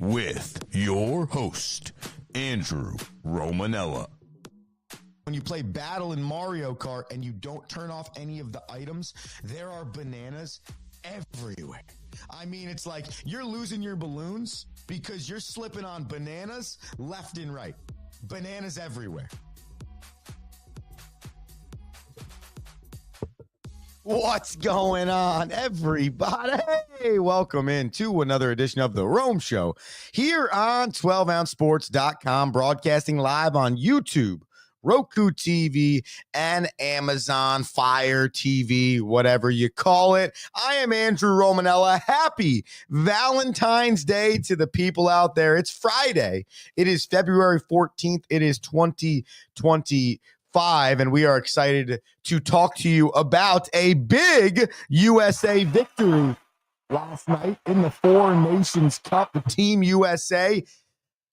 with your host, Andrew Romanella. When you play battle in Mario Kart and you don't turn off any of the items, there are bananas everywhere. I mean, it's like you're losing your balloons because you're slipping on bananas left and right. Bananas everywhere. What's going on, everybody? Hey, welcome in to another edition of The Rome Show here on 12ouncesports.com, broadcasting live on YouTube, Roku TV, and Amazon Fire TV, whatever you call it. I am Andrew Romanella. Happy Valentine's Day to the people out there. It's Friday. It is February 14th. It is 2020. And we are excited to talk to you about a big USA victory last night in the Four Nations Cup. The Team USA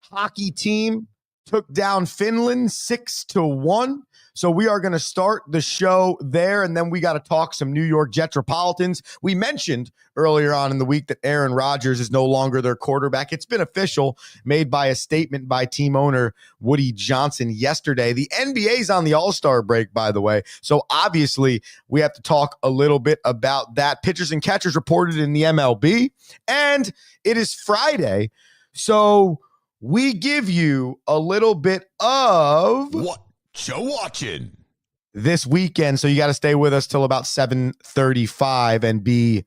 hockey team took down Finland 6-1. So we are going to start the show there, and then we got to talk some New York Jetropolitans. We mentioned earlier on in the week that Aaron Rodgers is no longer their quarterback. It's been official, made by a statement by team owner Woody Johnson yesterday. The NBA's on the All-Star break, by the way, so obviously we have to talk a little bit about that. Pitchers and catchers reported in the MLB, and it is Friday, so we give you a little bit of What you watching this weekend. So you got to stay with us till about 7:35 and be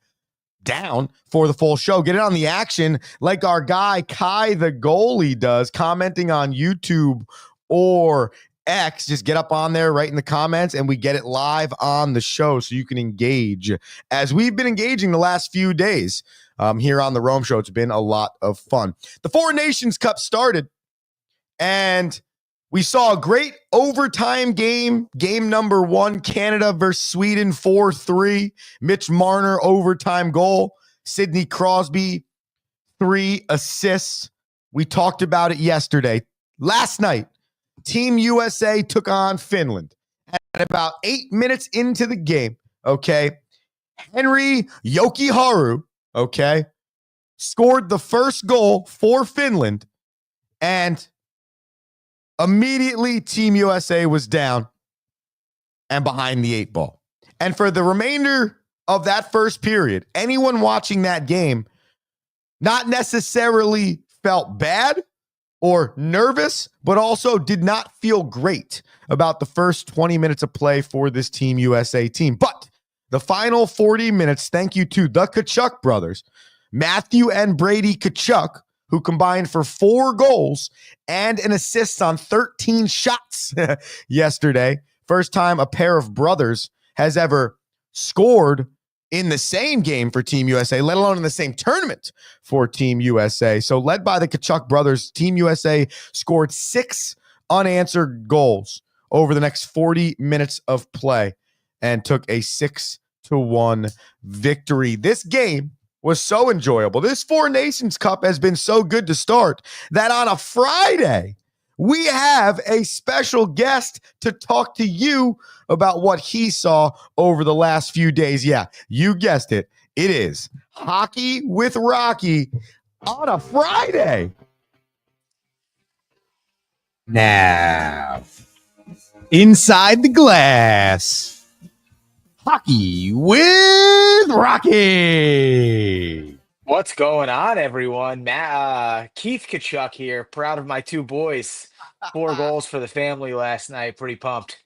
down for the full show. Get it on the action like our guy Kai the goalie does, commenting on YouTube or X. Just get up on there, right in the comments, and we get it live on the show so you can engage as we've been engaging the last few days here on the Rome Show. It's been a lot of fun. The Four Nations Cup started, and we saw a great overtime game. Game number one, Canada versus Sweden, 4-3. Mitch Marner overtime goal. Sidney Crosby, 3 assists. We talked about it yesterday. Last night, Team USA took on Finland. At about 8 minutes into the game, okay, Henri Jokiharju, okay, scored the first goal for Finland, and immediately Team USA was down and behind the 8 ball. And for the remainder of that first period, anyone watching that game not necessarily felt bad or nervous, but also did not feel great about the first 20 minutes of play for this Team USA team. But the final 40 minutes, thank you to the Tkachuk brothers, Matthew and Brady Tkachuk, who combined for 4 goals and an assist on 13 shots yesterday. First time a pair of brothers has ever scored in the same game for Team USA, let alone in the same tournament for Team USA. So led by the Tkachuk brothers, Team USA scored 6 unanswered goals over the next 40 minutes of play and took a 6-1 victory. This game was so enjoyable. This Four Nations Cup has been so good to start that on a Friday, we have a special guest to talk to you about what he saw over the last few days. Yeah, you guessed it. It is Hockey with Rocky on a Friday. Now, inside the glass, Hockey with Rocky. What's going on, everyone? Keith Tkachuk here. Proud of my 2 boys. 4 goals for the family last night. Pretty pumped.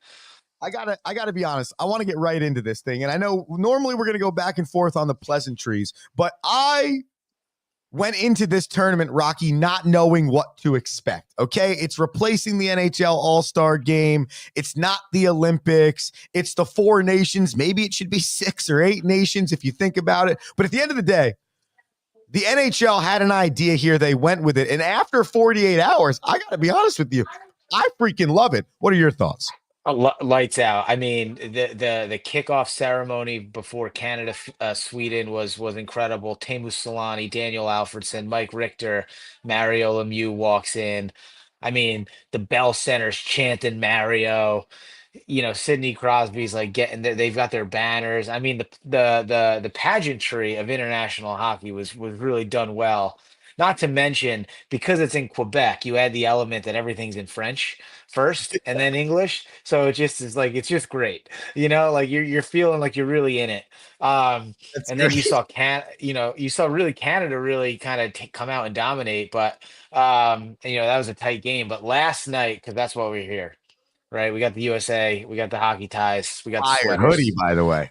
I gotta be honest. I want to get right into this thing. And I know normally we're gonna go back and forth on the pleasantries, but I went into this tournament, Rocky, not knowing what to expect. Okay. It's replacing the NHL All-Star game. It's not the Olympics. It's the Four Nations. Maybe it should be 6 or 8 nations if you think about it. But at the end of the day, the NHL had an idea here. They went with it. And after 48 hours, I got to be honest with you, I freaking love it. What are your thoughts? Lights out. I mean, the kickoff ceremony before Canada Sweden was incredible. Teemu Selanne, Daniel Alfredsson, Mike Richter, Mario Lemieux walks in. I mean, the Bell Center's chanting Mario. Sidney Crosby's like they've got their banners. I mean, the pageantry of international hockey was really done well. Not to mention, because it's in Quebec, you add the element that everything's in French first and then English. So it just is like it's just great. Like you're feeling like you're really in it. Um, That's and then great. you saw really Canada really kind of come out and dominate, but that was a tight game. But last night, because that's why we're here, right? We got the USA, we got the hockey ties, we got the Fire hoodie, sweaters. by the way.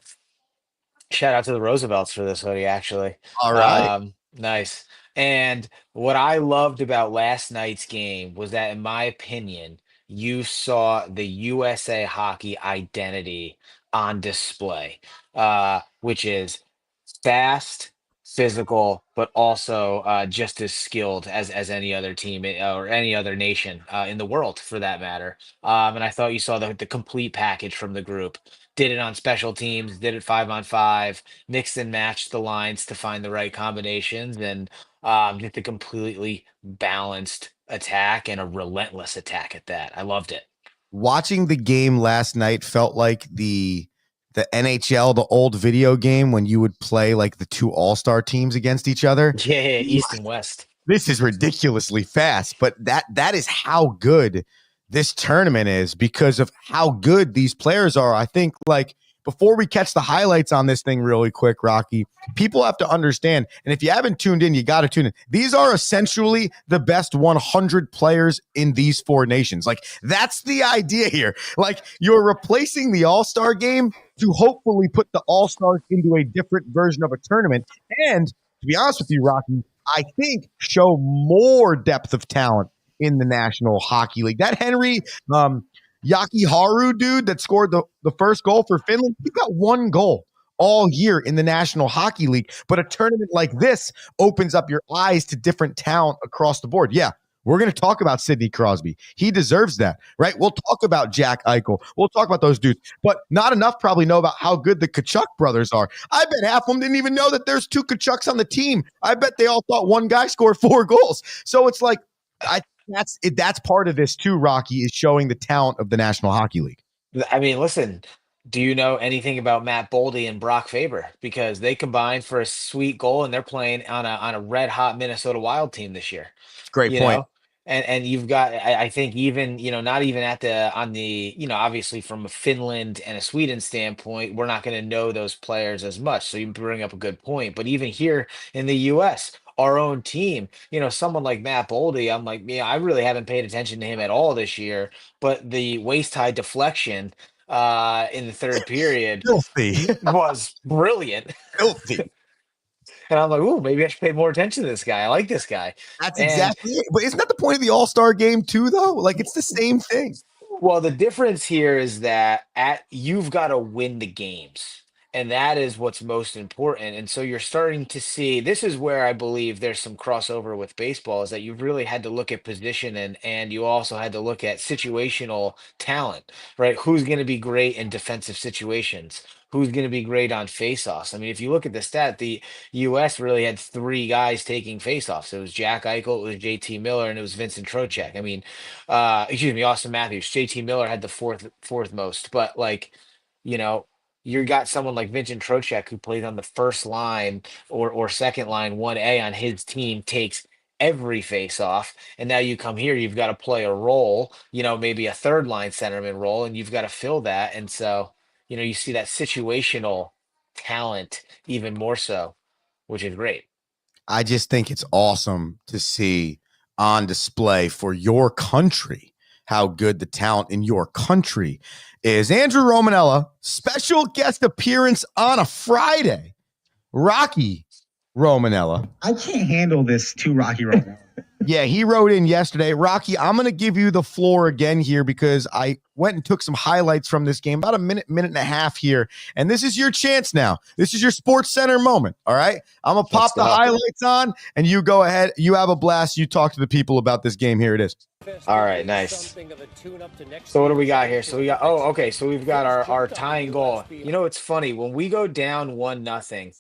Shout out to the Roosevelts for this hoodie, actually. All right. Nice. And what I loved about last night's game was that, in my opinion, you saw the USA hockey identity on display, which is fast, physical, but also just as skilled as any other team or any other nation in the world, for that matter. And I thought you saw the complete package from the group. Did it on special teams, did it 5-on-5, mixed and matched the lines to find the right combinations, and just a completely balanced attack and a relentless attack at that. I loved it. Watching the game last night felt like the NHL, the old video game when you would play like the two all-star teams against each other. Yeah, East and West. This is ridiculously fast, but that is how good this tournament is because of how good these players are. I think, like, before we catch the highlights on this thing really quick, Rocky, people have to understand, and if you haven't tuned in, you got to tune in. These are essentially the best 100 players in these four nations. Like, that's the idea here. Like, you're replacing the All-Star game to hopefully put the All-Stars into a different version of a tournament. And to be honest with you, Rocky, I think show more depth of talent in the National Hockey League. That Henry Yakiharu dude that scored the first goal for Finland, he got one goal all year in the National Hockey League. But a tournament like this opens up your eyes to different talent across the board. Yeah, we're going to talk about Sidney Crosby. He deserves that, right? We'll talk about Jack Eichel. We'll talk about those dudes. But not enough probably know about how good the Kachuk brothers are. I bet half of them didn't even know that there's two Kachucks on the team. I bet they all thought one guy scored 4 goals. So it's like, that's part of this too, Rocky, is showing the talent of the National Hockey League. I mean, listen, do you know anything about Matt Boldy and Brock Faber? Because they combined for a sweet goal and they're playing on a red hot Minnesota Wild team this year. Great you point. know and you've got, I think, even not even at the on the obviously from a Finland and a Sweden standpoint, we're not going to know those players as much, so you bring up a good point. But even here in the US, our own team, someone like Matt Boldy, I'm like, yeah, I really haven't paid attention to him at all this year, but the waist high deflection in the third period Filthy. was brilliant. Filthy. And I'm like, oh, maybe I should pay more attention to this guy. I like this guy. That's And exactly it. But isn't that the point of the All-Star game too, though? Like, it's the same thing. well, the difference here is that you've got to win the games. And that is what's most important. And so you're starting to see, this is where I believe there's some crossover with baseball, is that you've really had to look at position, and you also had to look at situational talent, right? Who's going to be great in defensive situations? Who's going to be great on faceoffs? I mean, if you look at the stat, the US really had 3 guys taking faceoffs. It was Jack Eichel, it was JT Miller, and it was Vincent Trocheck. I mean, excuse me, Austin Matthews. JT Miller had the fourth most, but like, you know, you got someone like Vincent Trocheck who plays on the first line or second line 1A on his team, takes every face off, and now you come here, you've got to play a role, maybe a third line centerman role, and you've got to fill that. And so, you see that situational talent even more so, which is great. I just think it's awesome to see on display for your country how good the talent in your country is. Andrew Romanella, special guest appearance on a Friday. Rocky Romanella. I can't handle this too, Rocky Romanella. Yeah, he wrote in yesterday. Rocky, I'm going to give you the floor again here because I went and took some highlights from this game, about a minute and a half here. And this is your chance now. This is your Sports Center moment, all right? I'm going to pop the highlights on, and you go ahead. You have a blast. You talk to the people about this game. Here it is. All right, nice. So what do we got here? So we got, okay. So we've got our tying goal. It's funny. When we go down 1-0,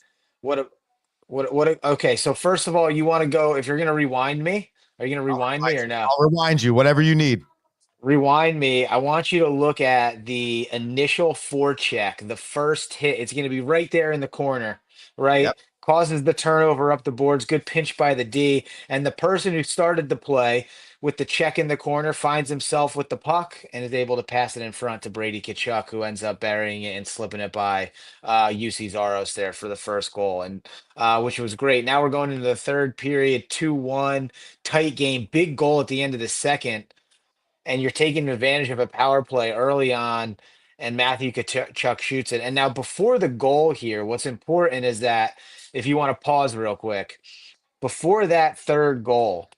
okay, so first of all, you want to go, if you're going to rewind me, are you going to rewind me or no? I'll rewind you, whatever you need. Rewind me. I want you to look at the initial forecheck, the first hit. It's going to be right there in the corner, right? Yep. causes the turnover up the boards. Good pinch by the D. And the person who started the play with the check in the corner finds himself with the puck and is able to pass it in front to Brady Kachuk, who ends up burying it and slipping it by UC Zaros there for the first goal, and which was great. Now we're going into the third period, 2-1, tight game, big goal at the end of the second, and you're taking advantage of a power play early on, and Matthew Kachuk shoots it. And now before the goal here, what's important is that if you want to pause real quick, before that third goal,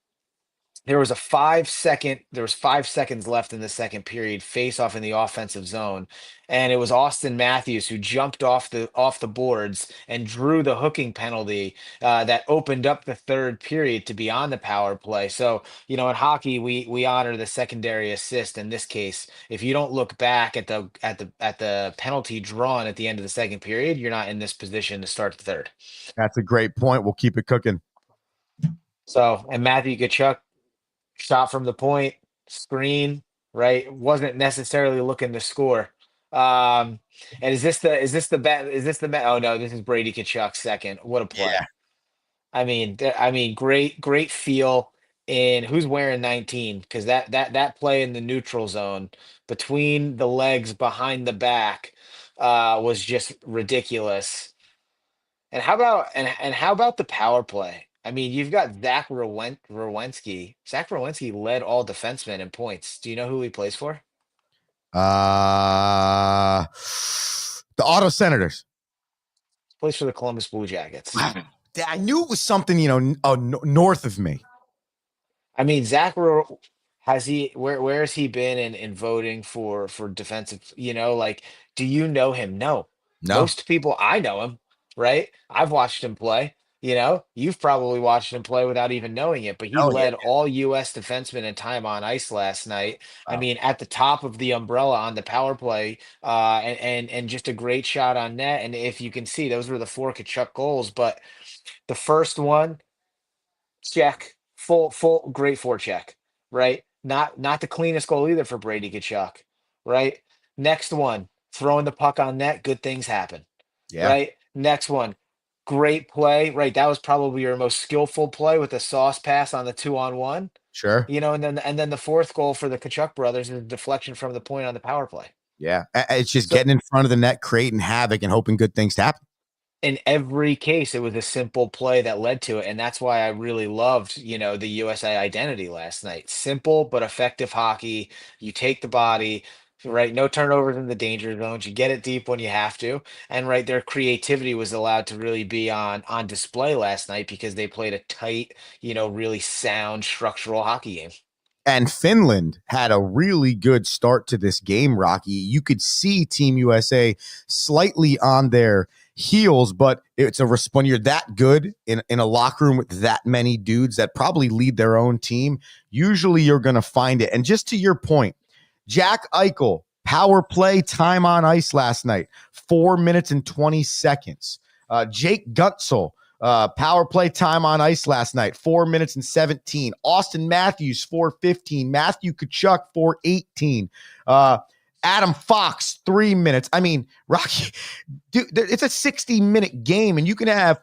there was 5 seconds left in the second period, face off in the offensive zone, and it was Austin Matthews who jumped off the boards and drew the hooking penalty that opened up the third period to be on the power play. So in hockey, we honor the secondary assist. In this case, if you don't look back at the penalty drawn at the end of the second period, you're not in this position to start the third. That's a great point. We'll keep it cooking. So, and Matthew Kachuk shot from the point, screen, right? Wasn't necessarily looking to score. And oh no, this is Brady Kachuk's second. What a play. Yeah. I mean, great feel in who's wearing 19, because that play in the neutral zone between the legs behind the back was just ridiculous. And how about the power play? I mean, you've got Rowensky. Zach Rowensky led all defensemen in points. Do you know who he plays for? The Auto Senators. Plays for the Columbus Blue Jackets. I knew it was something, north of me. I mean, where has he been in voting for defensive? Like, do you know him? No. No. Most people, I know him, right? I've watched him play. You've probably watched him play without even knowing it, but he Oh, yeah. led all U.S. defensemen in time on ice last night. I Wow. mean, at the top of the umbrella on the power play, and just a great shot on net. And if you can see, those were the four Kachuk goals. But the first one, check, full, great forecheck, right? Not the cleanest goal either for Brady Kachuk, right? Next one, throwing the puck on net, good things happen, Yeah. right? Next one, great play, right? That was probably your most skillful play with the sauce pass on the 2-on-1, Sure. and then the fourth goal for the Kachuk brothers is a deflection from the point on the power play. Yeah. It's just So getting in front of the net, creating havoc, and hoping good things happen. in every case, it was a simple play that led to it. And that's why I really loved, the USA identity last night. Simple but effective hockey. You take the body, right? No turnovers in the danger zones. You get it deep when you have to. And right, their creativity was allowed to really be on display last night because they played a tight, really sound structural hockey game. And Finland had a really good start to this game, Rocky. You could see Team USA slightly on their heels, but it's when you're that good in a locker room with that many dudes that probably lead their own team, usually you're going to find it. And just to your point, Jack Eichel, power play time on ice last night, 4 minutes and 20 seconds. Jake Gutzel, power play time on ice last night, 4 minutes and 17. Austin Matthews, 4:15. Matthew Kachuk, 4:18. Adam Fox, 3 minutes. I mean, Rocky, dude, it's a 60-minute game, and you can have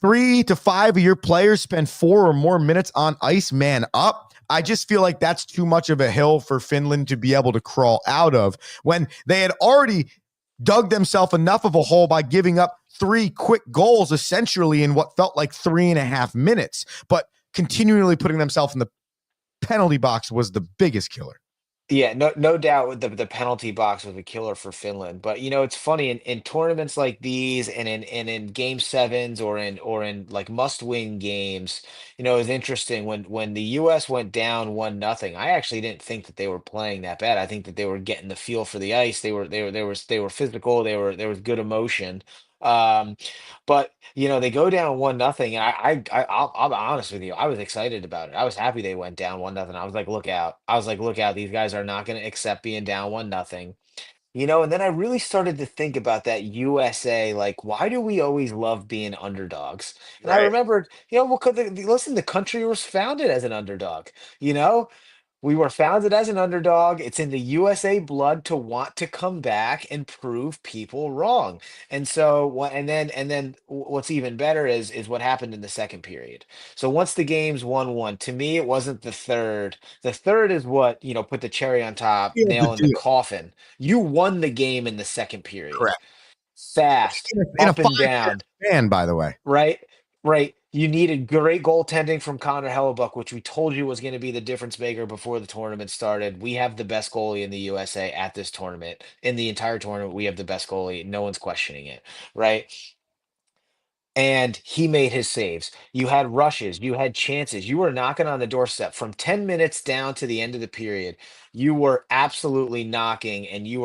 3 to 5 of your players spend 4 or more minutes on ice, man up. I just feel like that's too much of a hill for Finland to be able to crawl out of when they had already dug themselves enough of a hole by giving up 3 quick goals essentially in what felt like 3.5 minutes. But continually putting themselves in the penalty box was the biggest killer. Yeah, no doubt the penalty box was a killer for Finland. But it's funny in tournaments like these and in game sevens or in like must-win games, it's interesting when the US went down 1-0. I actually didn't think that they were playing that bad. I think that they were getting the feel for the ice. They were physical, there was good emotion. Um, but they go down 1-0, and I'll be honest with you, I was excited about it. I was happy they went down 1-0. I was like, look out. I was like, look out. These guys are not going to accept being down 1-0. And then I really started to think about that USA, like, why do we always love being underdogs? And I Right. remembered, well, listen, the country was founded as an underdog, you know? We were founded as an underdog. It's in the USA blood to want to come back and prove people wrong. And so what what's even better is what happened in the second period. So once the game's 1-1, to me it wasn't the third. The third is what, put the cherry on top, Seal the nail in the deal. coffin. You won the game in the second period. Correct. Fast, In a up and 5-year down. span, by the way. Right, right. You needed great goaltending from Connor Hellebuck, which we told you was going to be the difference maker before the tournament started. We have the best goalie in the USA at this tournament. In the entire tournament, we have the best goalie. No one's questioning it, right? And he made his saves. You had rushes, you had chances. You were knocking on the doorstep from 10 minutes down to the end of the period. You were absolutely knocking, and you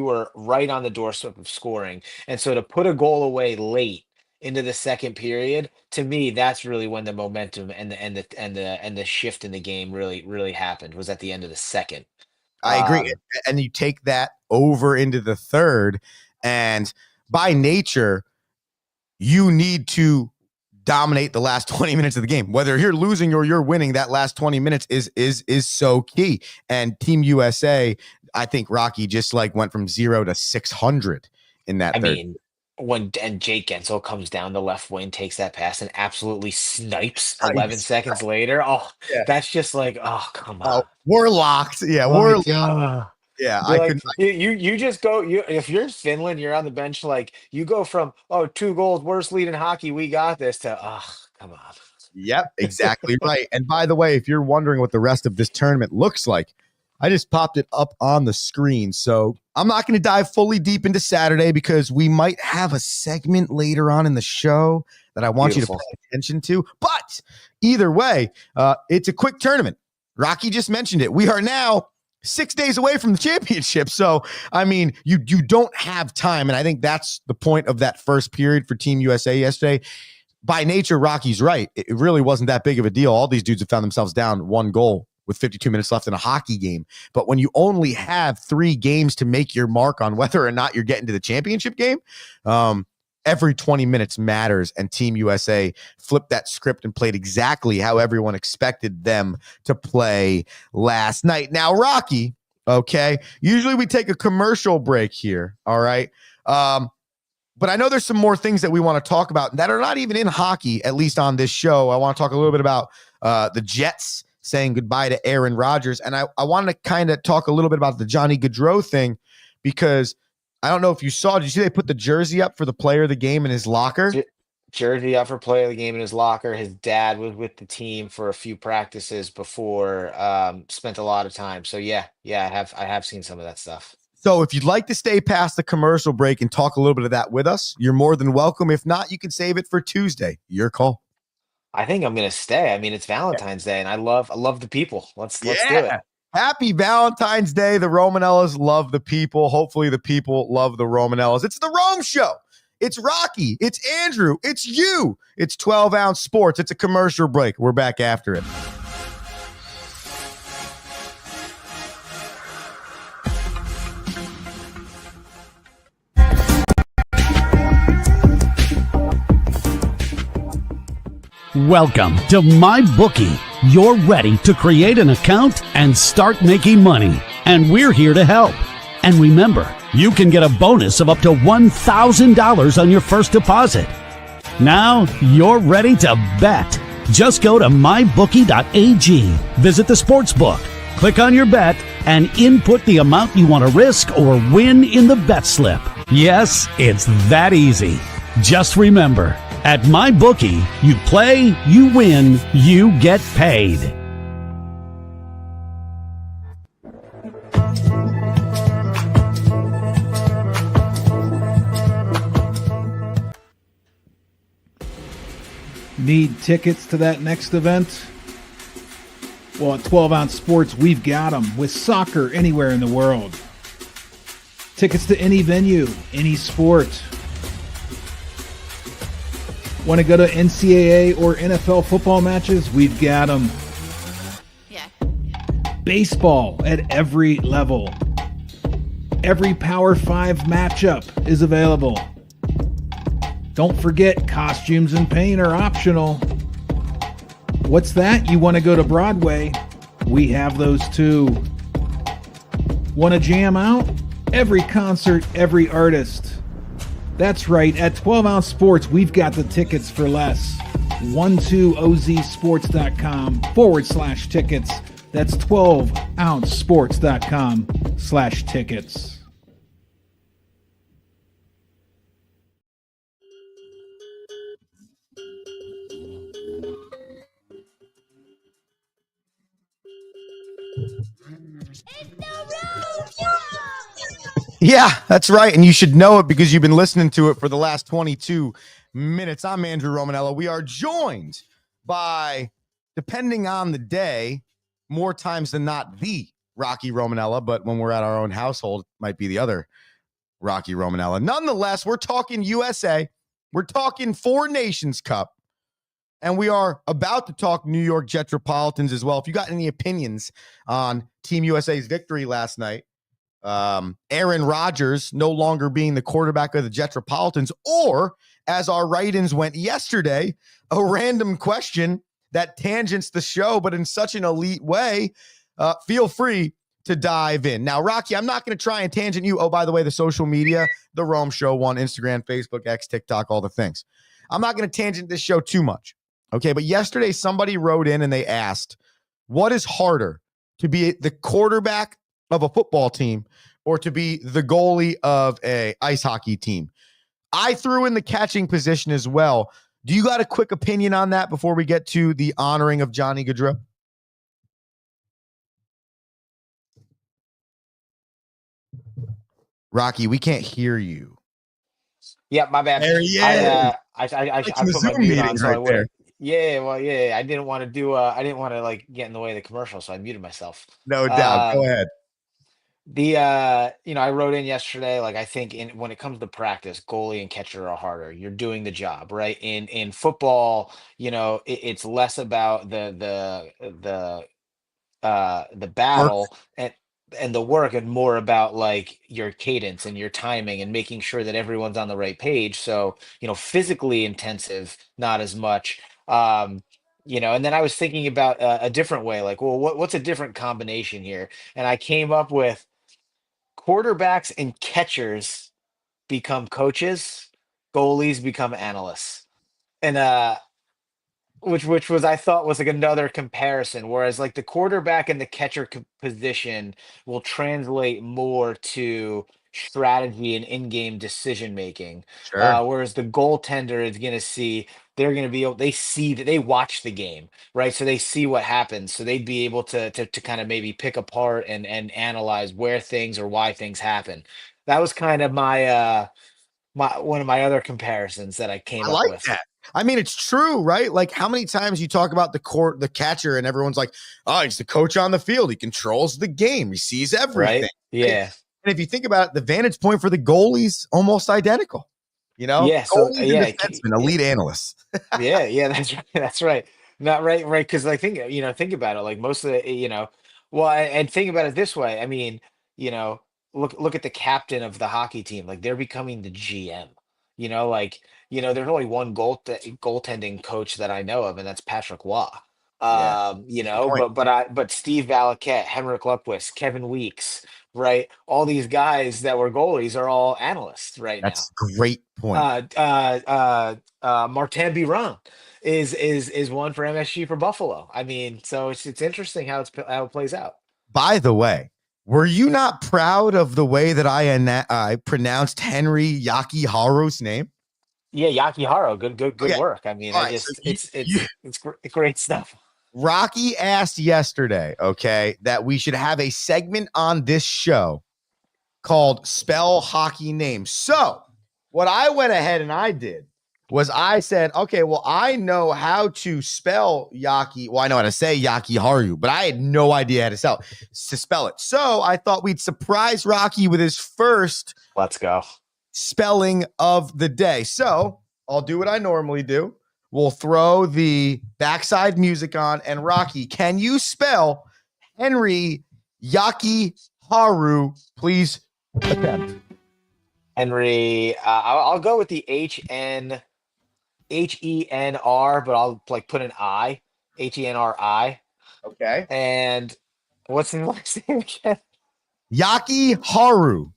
were right on the doorstep of scoring. And so to put a goal away late into the second period, to me, that's really when the momentum and the shift in the game really happened, was at the end of the second. I agree. Um, And you take that over into the third, and by nature, you need to dominate the last 20 minutes of the game. Whether you're losing or you're winning, that last 20 minutes is so key. And Team USA, I think Rocky just went from 0 to 600 in that I third. mean, and Jake Gensel comes down the left wing, takes that pass, and absolutely snipes 11 seconds later. Oh, Yeah. that's just oh, come on. Oh, we're locked. Yeah, we're locked. Yeah, I could. You just go. If you're Finland, you're on the bench. You go from 2 goals, worst lead in hockey, we got this, to come on. Yep, exactly right. And by the way, if you're wondering what the rest of this tournament looks like, I just popped it up on the screen. So I'm not going to dive fully deep into Saturday because we might have a segment later on in the show that I want you to pay attention to. But either way, it's a quick tournament. Rocky just mentioned it. We are now 6 days away from the championship. So, I mean, you don't have time. And I think that's the point of that first period for Team USA yesterday. By nature, Rocky's right. It really wasn't that big of a deal. All these dudes have found themselves down 1 goal with 52 minutes left in a hockey game. But when you only have 3 games to make your mark on whether or not you're getting to the championship game, every 20 minutes matters. And Team USA flipped that script and played exactly how everyone expected them to play last night. Now, Rocky, okay, usually we take a commercial break here, all right? But I know there's some more things that we want to talk about that are not even in hockey, at least on this show. I want to talk a little bit about the Jets saying goodbye to Aaron Rodgers. And I want to kind of talk a little bit about the Johnny Gaudreau thing, because I don't know if you saw, did you see they put the jersey up for the player of the game in his locker? Jersey up for player of the game in his locker. His dad was with the team for a few practices before, spent a lot of time. So yeah, I have seen some of that stuff. So if you'd like to stay past the commercial break and talk a little bit of that with us, you're more than welcome. If not, you can save it for Tuesday. Your call. I think I'm going to stay. I mean, it's Valentine's Day, and I love the people. Let's do it. Happy Valentine's Day. The Romanellas love the people. Hopefully the people love the Romanellas. It's the Rome Show. It's Rocky. It's Andrew. It's you. It's 12 Ounce Sports. It's a commercial break. We're back after it. Welcome to MyBookie. You're ready to create an account and start making money, and we're here to help. And remember, you can get a bonus of up to $1,000 on your first deposit. Now you're ready to bet. Just go to mybookie.ag, visit the sportsbook, click on your bet, and input the amount you want to risk or win in the bet slip. Yes, it's that easy. Just remember, at MyBookie, you play, you win, you get paid. Need tickets to that next event? Well, at 12 Ounce Sports, we've got them with soccer anywhere in the world. Tickets to any venue, any sport. Want to go to NCAA or NFL football matches? We've got them. Yeah. Baseball at every level. Every Power 5 matchup is available. Don't forget, costumes and paint are optional. What's that? You want to go to Broadway? We have those too. Want to jam out? Every concert, every artist. That's right, at 12 Ounce Sports, we've got the tickets for less. 12ozsports.com/tickets. That's 12ouncesports.com/tickets. Yeah, that's right. And you should know it because you've been listening to it for the last 22 minutes. I'm Andrew Romanella. We are joined by, depending on the day, more times than not, the Rocky Romanella. But when we're at our own household, it might be the other Rocky Romanella. Nonetheless, we're talking USA. We're talking Four Nations Cup. And we are about to talk New York Jetropolitans as well. If you got any opinions on Team USA's victory last night, Aaron Rodgers no longer being the quarterback of the Jetropolitans, or as our write-ins went yesterday, a random question that tangents the show, but in such an elite way, feel free to dive in. Now, Rocky, I'm not going to try and tangent you. Oh, by the way, the social media, the Rome Show 1, Instagram, Facebook, X, TikTok, all the things. I'm not going to tangent this show too much. Okay, but yesterday somebody wrote in and they asked, what is harder, to be the quarterback of a football team or to be the goalie of a ice hockey team? I threw in the catching position as well. Do you got a quick opinion on that before we get to the honoring of Johnny Gaudreau? Rocky, we can't hear you. Yeah, my bad. There he is. I put my mute on, so I wouldn't. There. Yeah. I didn't want to do. I didn't want to like get in the way of the commercial, so I muted myself. No doubt. Go ahead. I wrote in yesterday, like I think when it comes to practice, goalie and catcher are harder. You're doing the job, right? In football, it's less about the battle and the work, and more about like your cadence and your timing and making sure that everyone's on the right page. So, physically intensive, not as much. And then I was thinking about a different way, like, well, what's a different combination here? And I came up with quarterbacks and catchers become coaches, goalies become analysts. And which was, I thought, was like another comparison, whereas like the quarterback and the catcher position will translate more to strategy and in-game decision making, Sure. whereas the goaltender is going to see, they're going to be able, they see that, they watch the game, right? So they see what happens, so they'd be able to kind of maybe pick apart and analyze where things or why things happen. That was kind of my one of my other comparisons that I came I up like with. that. I mean, it's true, right? Like, how many times you talk about the catcher, and everyone's like, "Oh, he's the coach on the field. He controls the game. He sees everything." Right? Yeah. And if you think about it, the vantage point for the goalie's almost identical. Yeah. So Goalies and yeah, defensemen, elite analysts. yeah. That's right. That's right. Not right, right. Because I think think about it. Like most of the well, and think about it this way. I mean, you know, look at the captain of the hockey team. Like they're becoming the GM. Like there's only one goaltending coach that I know of, and that's Patrick Waugh. Yeah, point. But Steve Valiquette, Henrik Lundqvist, Kevin Weeks, right? All these guys that were goalies are all analysts right now. That's a great point. Martin Biron is one for MSG for Buffalo. I mean, so it's interesting how it plays out. By the way, were you not proud of the way that I pronounced Henry Yakiharu's name? Yeah, Yakiharu, good Okay. work. I mean, Right, it's great stuff. Rocky asked yesterday, okay, that we should have a segment on this show called Spell Hockey Names. So what I went ahead and I did was I said, okay, well, I know how to spell Yaki. Well, I know how to say Yakiharu, but I had no idea how to spell it. So I thought we'd surprise Rocky with his first Let's go spelling of the day. So I'll do what I normally do. We'll throw the backside music on, and Rocky, can you spell Henry Yakiharu? Please attempt. Henry. I'll go with the HENR, but I'll like put an I, HENRI. Okay. And what's his last name again? Yaki Haru.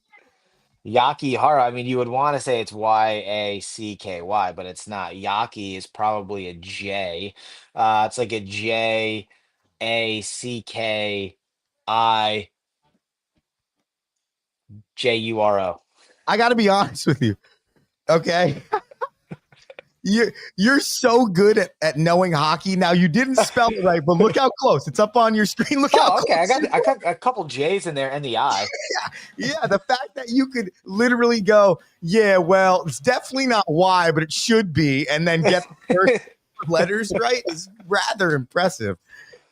Yaki Hara. I mean, you would want to say it's Yacky, but it's not. Yaki is probably a J. It's like a Jackijuro. I got to be honest with you. Okay. You're so good at knowing hockey. Now, you didn't spell it right, but look how close. It's up on your screen. Look how Oh, okay. close. I got a couple J's in there and the I. Yeah, the fact that you could literally go, yeah, well, it's definitely not Y, but it should be, and then get the first letters right is rather impressive.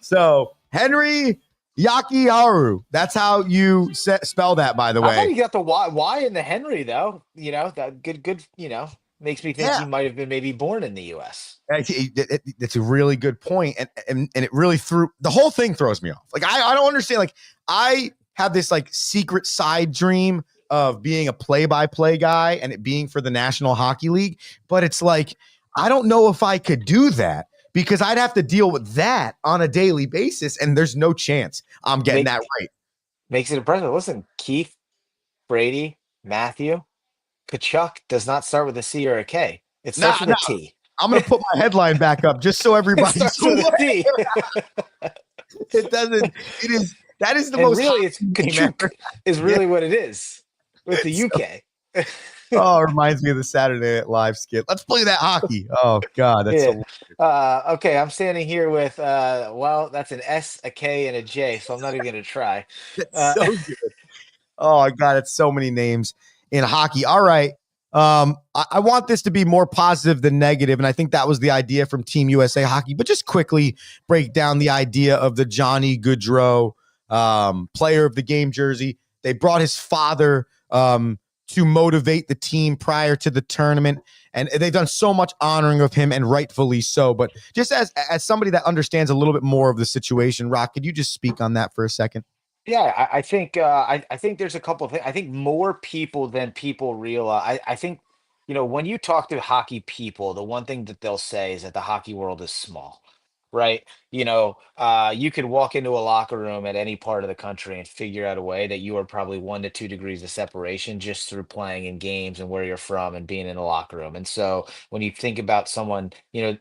So, Henry Yakiharu. That's how you spell that, by the I thought way. you got the Y in the Henry though. That good. Makes me think Yeah. he might have been maybe born in the U.S. It's a really good point, and it really the whole thing throws me off. Like I don't understand. Like I have this like secret side dream of being a play-by-play guy and it being for the National Hockey League, but it's like I don't know if I could do that because I'd have to deal with that on a daily basis, and there's no chance I'm getting that right. Makes it impressive. Listen, Keith, Brady, Matthew, Kachuk does not start with a C or a K. It starts with a T. I'm going to put my headline back up just so everybody's It starts with a T. It doesn't. That is the most. Really, it's Kachuk is really what it is with the UK. Oh, it reminds me of the Saturday Night Live skit. Let's play that hockey. Oh God, that's okay. I'm standing here with that's an S, a K, and a J, so I'm not even going to try. so good. Oh God, it's so many names in hockey. All right. I want this to be more positive than negative, and I think that was the idea from Team USA Hockey. But just quickly break down the idea of the Johnny Gaudreau player of the game jersey. They brought his father to motivate the team prior to the tournament, and they've done so much honoring of him, and rightfully so. But just as somebody that understands a little bit more of the situation, Rock, could you just speak on that for a second? Yeah, I think I think there's a couple of things. I think more people than people realize. I think when you talk to hockey people, the one thing that they'll say is that the hockey world is small, right? You could walk into a locker room at any part of the country and figure out a way that you are probably 1 to 2 degrees of separation just through playing in games and where you're from and being in the locker room. And so when you think about someone,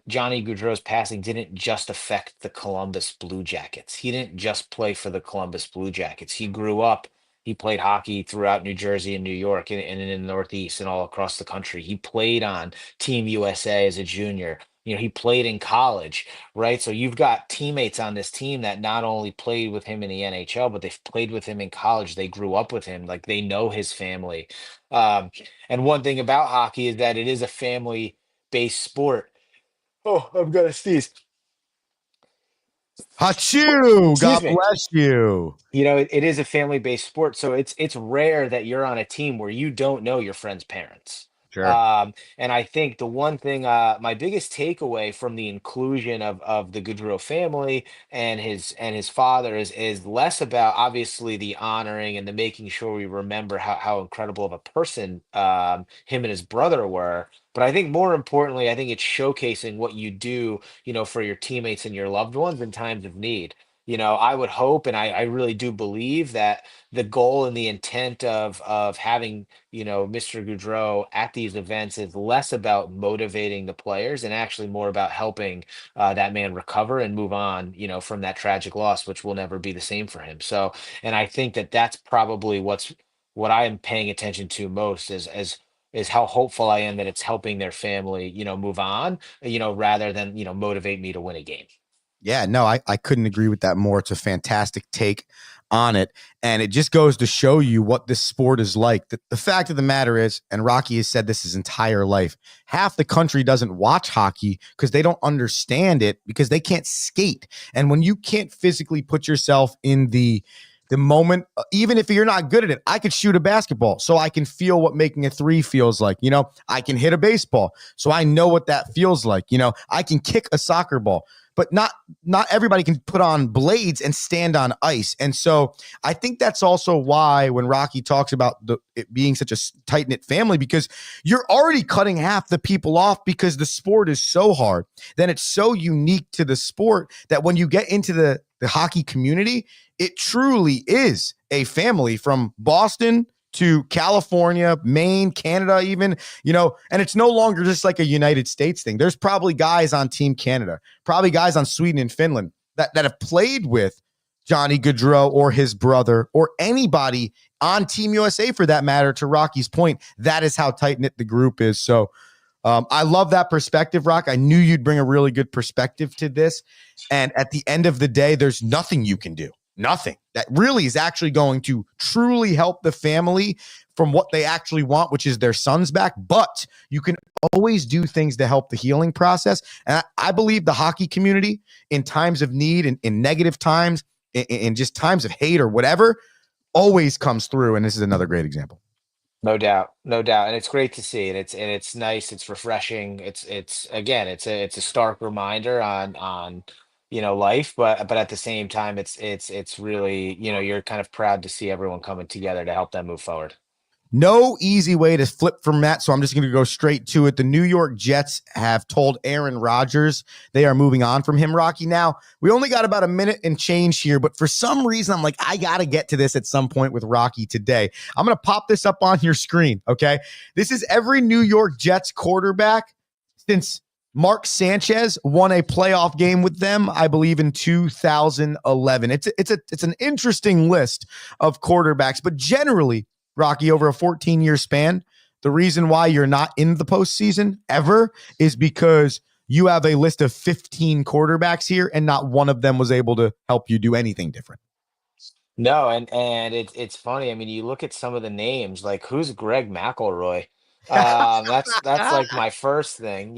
Johnny Gaudreau's passing didn't just affect the Columbus Blue Jackets. He didn't just play for the Columbus Blue Jackets. He grew up. He played hockey throughout New Jersey and New York and in the Northeast and all across the country. He played on Team USA as a junior. He played in college, right? So you've got teammates on this team that not only played with him in the NHL, but they've played with him in college. They grew up with him, like they know his family. And one thing about hockey is that it is a family-based sport. Oh, I'm gonna sneeze. Achoo! God Excuse me. bless you. It is a family-based sport, so it's rare that you're on a team where you don't know your friend's parents. Sure. And I think the one thing, my biggest takeaway from the inclusion of the Goudreau family and his father is less about obviously the honoring and the making sure we remember how incredible of a person him and his brother were. But I think more importantly, I think it's showcasing what you do, for your teammates and your loved ones in times of need. I would hope, and I really do believe that the goal and the intent of having, Mr. Goudreau at these events is less about motivating the players and actually more about helping that man recover and move on, from that tragic loss, which will never be the same for him. So, and I think that that's probably what I am paying attention to most is how hopeful I am that it's helping their family, move on, rather than, motivate me to win a game. Yeah, no, I couldn't agree with that more. It's a fantastic take on it. And it just goes to show you what this sport is like. The fact of the matter is, and Rocky has said this his entire life, half the country doesn't watch hockey because they don't understand it because they can't skate. And when you can't physically put yourself in the moment, even if you're not good at it, I could shoot a basketball so I can feel what making a three feels like. I can hit a baseball so I know what that feels like. I can kick a soccer ball. but not everybody can put on blades and stand on ice. And so I think that's also why when Rocky talks about it being such a tight-knit family, because you're already cutting half the people off because the sport is so hard. Then it's so unique to the sport that when you get into the hockey community, it truly is a family from Boston to California, Maine, Canada, even, and it's no longer just like a United States thing. There's probably guys on Team Canada, probably guys on Sweden and Finland that have played with Johnny Gaudreau or his brother or anybody on Team USA for that matter. To Rocky's point, that is how tight-knit the group is. So I love that perspective, Rock. I knew you'd bring a really good perspective to this. And at the end of the day, there's nothing you can do. Nothing that really is actually going to truly help the family from what they actually want, which is their sons back. But you can always do things to help the healing process. And I believe the hockey community in times of need, in negative times, in just times of hate or whatever, always comes through. And this is another great example. No doubt, no doubt, and it's great to see, and it's nice, it's refreshing. It's again, it's a stark reminder on life, but at the same time, it's really you're kind of proud to see everyone coming together to help them move forward. No easy way to flip from that, so I'm just going to go straight to it. The New York Jets have told Aaron Rodgers they are moving on from him, Rocky. Now, we only got about a minute and change here, but for some reason, I'm like, I got to get to this at some point with Rocky today. I'm going to pop this up on your screen, okay? This is every New York Jets quarterback since Mark Sanchez won a playoff game with them, I believe, in 2011. It's an interesting list of quarterbacks, but generally, Rocky, over a 14-year span, the reason why you're not in the postseason ever is because you have a list of 15 quarterbacks here, and not one of them was able to help you do anything different. No, and it's funny. I mean, you look at some of the names, like who's Greg McElroy? That's like my first thing,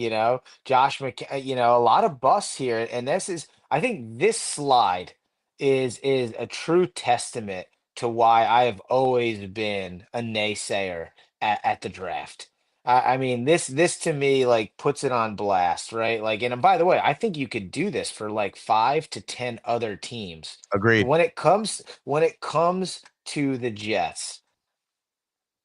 Josh a lot of busts here, and I think this slide is a true testament to why I have always been a naysayer at the draft. I mean, this to me like puts it on blast, right? Like, and by the way, I think you could do this for like 5 to 10 other teams. Agreed. When it comes to the Jets,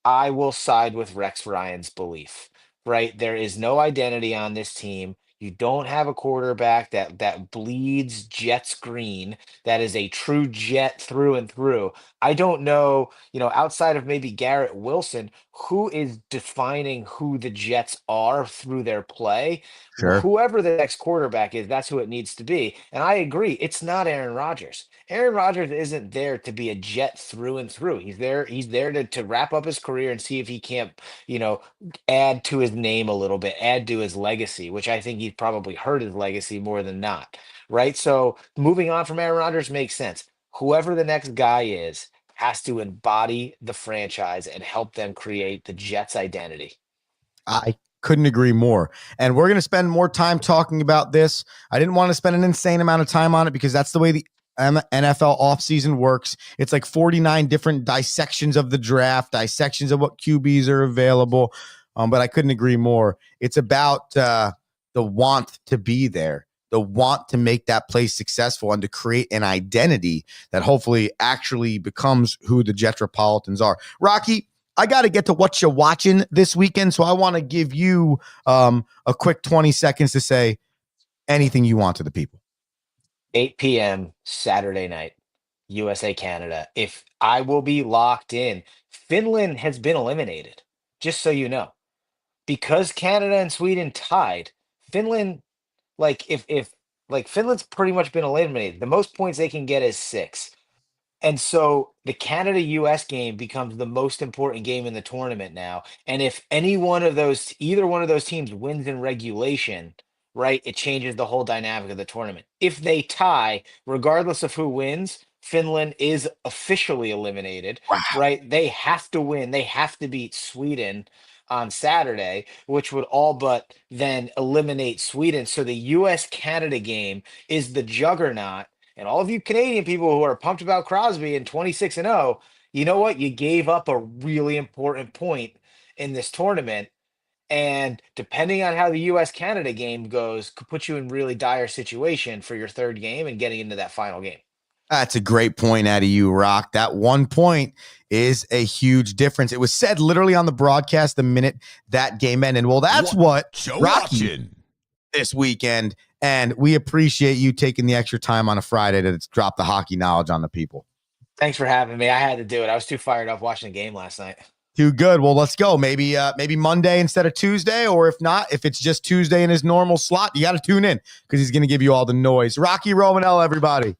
I will side with Rex Ryan's belief, right? There is no identity on this team. You don't have a quarterback that bleeds Jets green, that is a true Jet through and through. I don't know, outside of maybe Garrett Wilson, who is defining who the Jets are through their play. Sure. Whoever the next quarterback is, that's who it needs to be. And I agree, it's not Aaron Rodgers. Aaron Rodgers isn't there to be a Jet through and through. He's there to wrap up his career and see if he can't, you know, add to his name a little bit, add to his legacy, which I think he's probably hurt his legacy more than not. Right. So moving on from Aaron Rodgers makes sense. Whoever the next guy is has to embody the franchise and help them create the Jets identity. I couldn't agree more. And we're going to spend more time talking about this. I didn't want to spend an insane amount of time on it because that's the way the NFL offseason works. It's like 49 different dissections of the draft, dissections of what QBs are available. But I couldn't agree more. It's about the want to be there, the want to make that place successful and to create an identity that hopefully actually becomes who the Jetropolitans are. Rocky, I got to get to what you're watching this weekend, so I want to give you a quick 20 seconds to say anything you want to the people. 8 p.m. Saturday night, USA Canada. If I will be locked in, Finland has been eliminated, just so you know. Because Canada and Sweden tied, Finland, if Finland's pretty much been eliminated. The most points they can get is 6. And so the Canada US game becomes the most important game in the tournament now. And if either one of those teams wins in regulation, right, it changes the whole dynamic of the tournament. If they tie, regardless of who wins, Finland is officially eliminated, right? They have to win. They have to beat Sweden on Saturday, which would all but then eliminate Sweden. So the US Canada game is the juggernaut. And all of you Canadian people who are pumped about Crosby and 26-0, you know what? You gave up a really important point in this tournament. And depending on how the US-Canada game goes, could put you in really dire situation for your third game and getting into that final game. That's a great point out of you, Rock. That 1 point is a huge difference. It was said literally on the broadcast the minute that game ended. Well, that's what Rocky this weekend. And we appreciate you taking the extra time on a Friday to drop the hockey knowledge on the people. Thanks for having me. I had to do it. I was too fired up watching the game last night. Too good. Well, let's go. Maybe Monday instead of Tuesday, or if not, if it's just Tuesday in his normal slot, you got to tune in because he's going to give you all the noise. Rocky Romanella, everybody.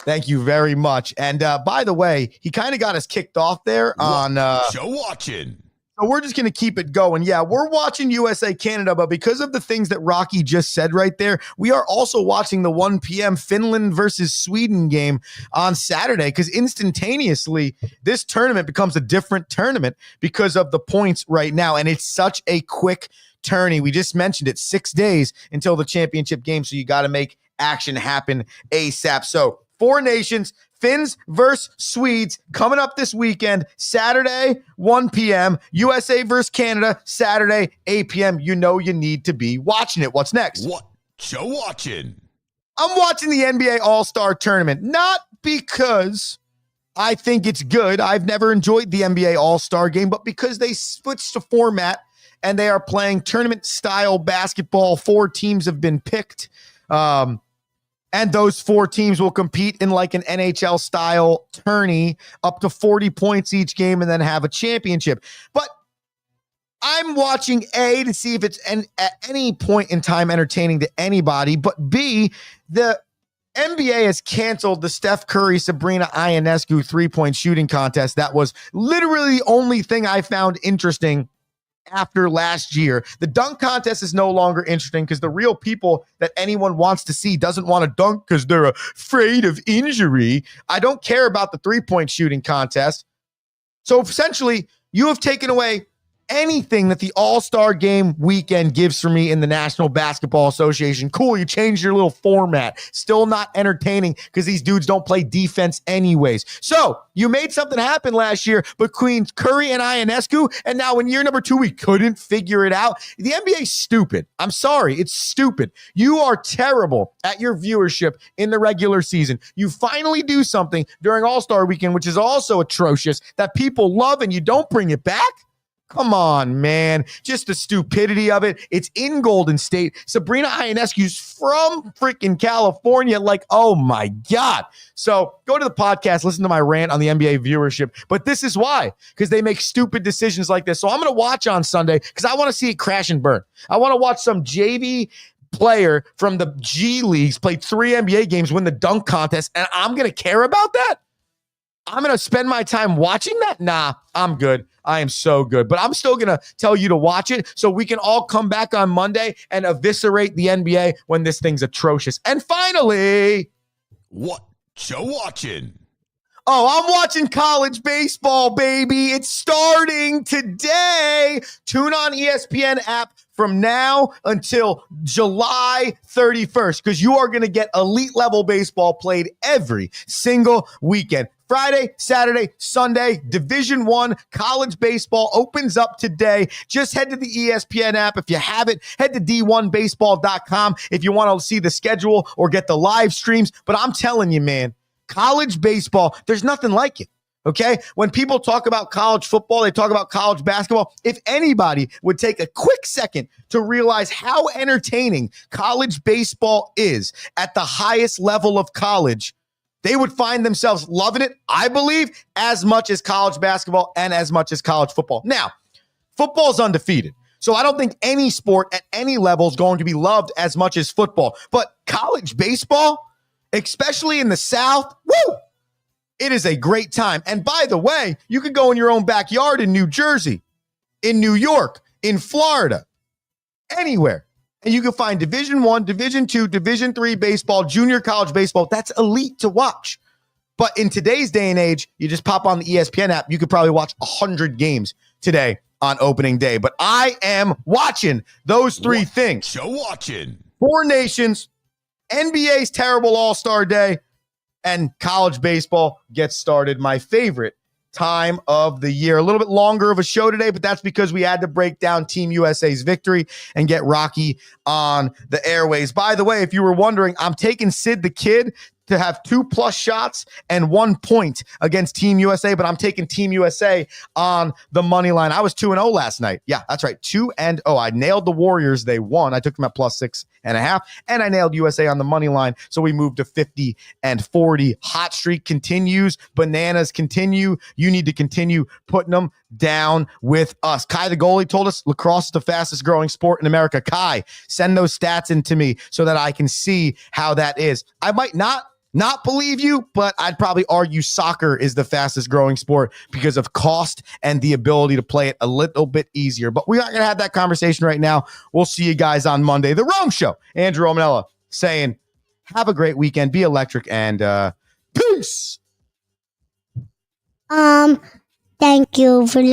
Thank you very much. And by the way, he kind of got us kicked off there on show watching. So we're just going to keep it going. Yeah, we're watching USA Canada, but because of the things that Rocky just said right there, we are also watching the 1 p.m. Finland versus Sweden game on Saturday because instantaneously this tournament becomes a different tournament because of the points right now. And it's such a quick tourney. We just mentioned it, 6 days until the championship game. So you got to make action happen ASAP. So 4 nations, Finns versus Swedes coming up this weekend, Saturday, 1 p.m. USA versus Canada, Saturday, 8 p.m. You know you need to be watching it. What's next? What? Show watching. I'm watching the NBA All-Star Tournament, not because I think it's good. I've never enjoyed the NBA All-Star game, but because they switched the format and they are playing tournament-style basketball. 4 teams have been picked. And those 4 teams will compete in like an NHL style tourney up to 40 points each game and then have a championship. But I'm watching A, to see if it's at any point in time entertaining to anybody, but B, the NBA has canceled the Steph Curry, Sabrina Ionescu 3-point shooting contest. That was literally the only thing I found interesting after last year. The dunk contest is no longer interesting because the real people that anyone wants to see doesn't want to dunk because they're afraid of injury. I don't care about the 3-point shooting contest. So essentially, you have taken away anything that the All-Star Game weekend gives for me in the National Basketball Association. Cool, you changed your little format. Still not entertaining because these dudes don't play defense anyways. So you made something happen last year between Curry and Ionescu, and now in year number 2, we couldn't figure it out. The NBA is stupid. I'm sorry, it's stupid. You are terrible at your viewership in the regular season. You finally do something during All-Star Weekend, which is also atrocious, that people love, and you don't bring it back? Come on, man. Just the stupidity of it. It's in Golden State. Sabrina Ionescu's from freaking California. Like, oh my God. So go to the podcast, listen to my rant on the NBA viewership. But this is why, because they make stupid decisions like this. So I'm going to watch on Sunday because I want to see it crash and burn. I want to watch some JV player from the G Leagues play 3 NBA games, win the dunk contest, and I'm going to care about that? I'm going to spend my time watching that? Nah, I'm good. I am so good. But I'm still going to tell you to watch it so we can all come back on Monday and eviscerate the NBA when this thing's atrocious. And finally, what? Show watching. Oh, I'm watching college baseball, baby. It's starting today. Tune on ESPN app from now until July 31st because you are going to get elite level baseball played every single weekend. Friday, Saturday, Sunday, Division I college baseball opens up today. Just head to the ESPN app. If you haven't, head to d1baseball.com if you want to see the schedule or get the live streams. But I'm telling you, man, college baseball, there's nothing like it. Okay? When people talk about college football, they talk about college basketball. If anybody would take a quick second to realize how entertaining college baseball is at the highest level of college, they would find themselves loving it, I believe, as much as college basketball and as much as college football. Now, football's undefeated. So I don't think any sport at any level is going to be loved as much as football. But college baseball, especially in the South, woo, it is a great time. And by the way, you could go in your own backyard in New Jersey, in New York, in Florida, anywhere. And you can find Division I, Division II, Division III baseball, junior college baseball. That's elite to watch. But in today's day and age, you just pop on the ESPN app. You could probably watch 100 games today on opening day. But I am watching those 3 things. Show watching. 4 nations, NBA's terrible All-Star day, and college baseball gets started. My favorite time of the year. A little bit longer of a show today, but that's because we had to break down Team USA's victory and get Rocky on the airways. By the way, if you were wondering, I'm taking Sid the Kid to have 2+ shots and 1 point against Team USA, but I'm taking Team USA on the money line. I was 2-0 last night. Yeah, that's right. 2-0. I nailed the Warriors. They won. I took them at +6.5, and I nailed USA on the money line. So we moved to 50-40. Hot streak continues. Bananas continue. You need to continue putting them down with us. Kai, the goalie, told us lacrosse is the fastest growing sport in America. Kai, send those stats in to me so that I can see how that is. I might not believe you, but I'd probably argue soccer is the fastest growing sport because of cost and the ability to play it a little bit easier. But we're not going to have that conversation right now. We'll see you guys on Monday. The Rome Show. Andrew Romanella saying, have a great weekend. Be electric and peace. Thank you for listening.